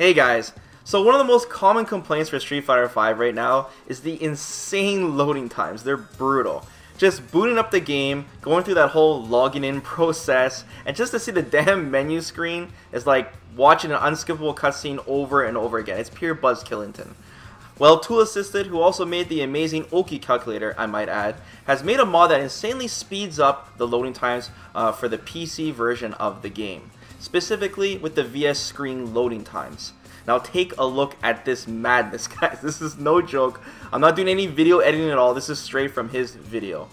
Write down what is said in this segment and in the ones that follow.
Hey guys, so one of the most common complaints for Street Fighter V right now is the insane loading times. They're brutal. Just booting up the game, going through that whole logging in process, and just to see the damn menu screen is like watching an unskippable cutscene over and over again. It's pure Buzz Killington. Well, Toolassisted, who also made the amazing Oki calculator, I might add, has made a mod that insanely speeds up the loading times for the PC version of the game, specifically with the VS screen loading times. Now take a look at this madness, guys. This is no joke. I'm not doing any video editing at all. This is straight from his video.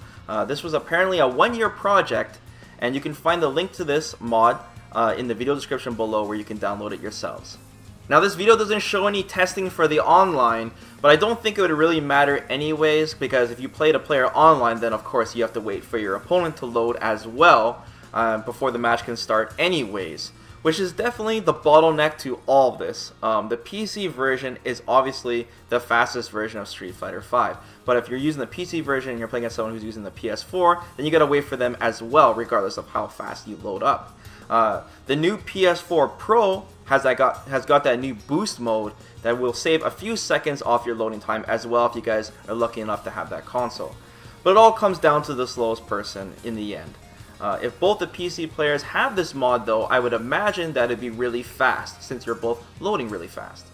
This was apparently a one-year project, and you can find the link to this mod in the video description below where you can download it yourselves. Now this video doesn't show any testing for the online, but I don't think it would really matter anyways, because if you play a player online, then of course you have to wait for your opponent to load as well before the match can start anyways, which is definitely the bottleneck to all of this. The PC version is obviously the fastest version of Street Fighter V, but if you're using the PC version and you're playing against someone who's using the PS4, then you gotta wait for them as well, regardless of how fast you load up. The new PS4 Pro has got that new boost mode that will save a few seconds off your loading time as well if you guys are lucky enough to have that console. But it all comes down to the slowest person in the end. If both the PC players have this mod though, I would imagine that it'd be really fast since you're both loading really fast.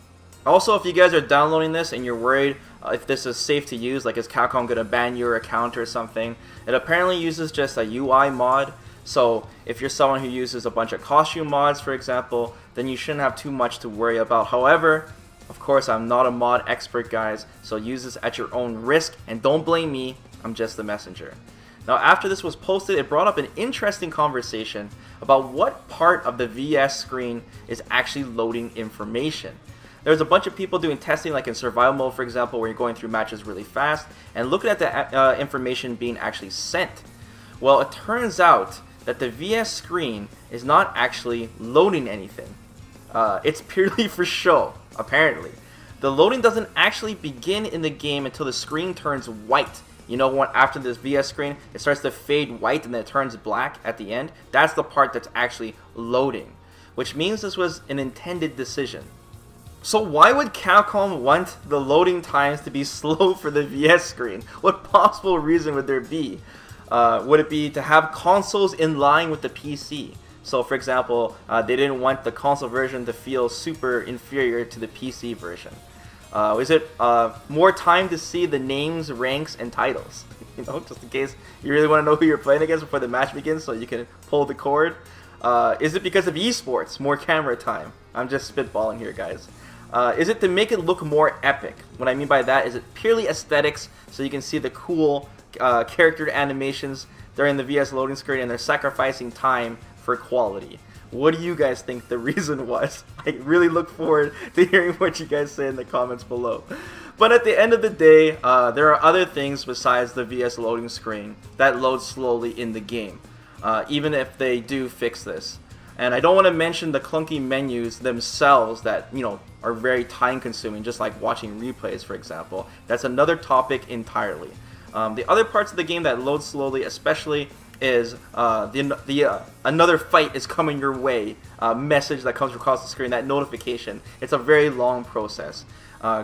Also, if you guys are downloading this and you're worried if this is safe to use, like is Capcom gonna ban your account or something, it apparently uses just a UI mod. So if you're someone who uses a bunch of costume mods, for example, then you shouldn't have too much to worry about. However, of course, I'm not a mod expert, guys, so use this at your own risk and don't blame me. I'm just the messenger. Now, after this was posted, it brought up an interesting conversation about what part of the VS screen is actually loading information. There's a bunch of people doing testing, like in survival mode, for example, where you're going through matches really fast and looking at the information being actually sent. Well, it turns out that the VS screen is not actually loading anything. It's purely for show, apparently. The loading doesn't actually begin in the game until the screen turns white. You know what, after this VS screen, it starts to fade white and then it turns black at the end. That's the part that's actually loading, which means this was an intended decision. So why would Capcom want the loading times to be slow for the VS screen? What possible reason would there be? Would it be to have consoles in line with the PC? So for example, they didn't want the console version to feel super inferior to the PC version. Is it more time to see the names, ranks, and titles? You know, just in case you really want to know who you're playing against before the match begins so you can pull the cord? Is it because of esports? More camera time? I'm just spitballing here, guys. Is it to make it look more epic? What I mean by that is it purely aesthetics so you can see the cool character animations during the VS loading screen and they're sacrificing time for quality. What do you guys think the reason was? I really look forward to hearing what you guys say in the comments below. But at the end of the day, there are other things besides the VS loading screen that load slowly in the game, even if they do fix this. And I don't want to mention the clunky menus themselves that, you know, are very time consuming, just like watching replays, for example. That's another topic entirely. The other parts of the game that load slowly especially is another fight is coming your way message that comes across the screen, that notification. It's a very long process.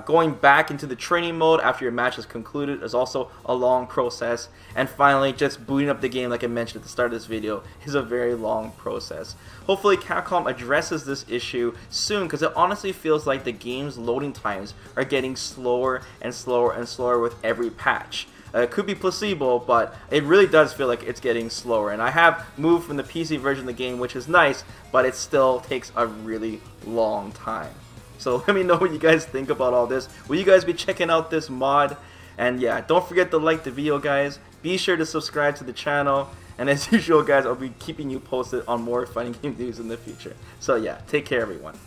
Going back into the training mode after your match is concluded is also a long process. And finally, just booting up the game, like I mentioned at the start of this video, is a very long process. Hopefully Capcom addresses this issue soon, because it honestly feels like the game's loading times are getting slower and slower and slower with every patch. It could be placebo, but it really does feel like it's getting slower. And I have moved from the PC version of the game, which is nice, but it still takes a really long time. So let me know what you guys think about all this. Will you guys be checking out this mod? And yeah, don't forget to like the video, guys. Be sure to subscribe to the channel. And as usual, guys, I'll be keeping you posted on more fighting game news in the future. So yeah, take care, everyone.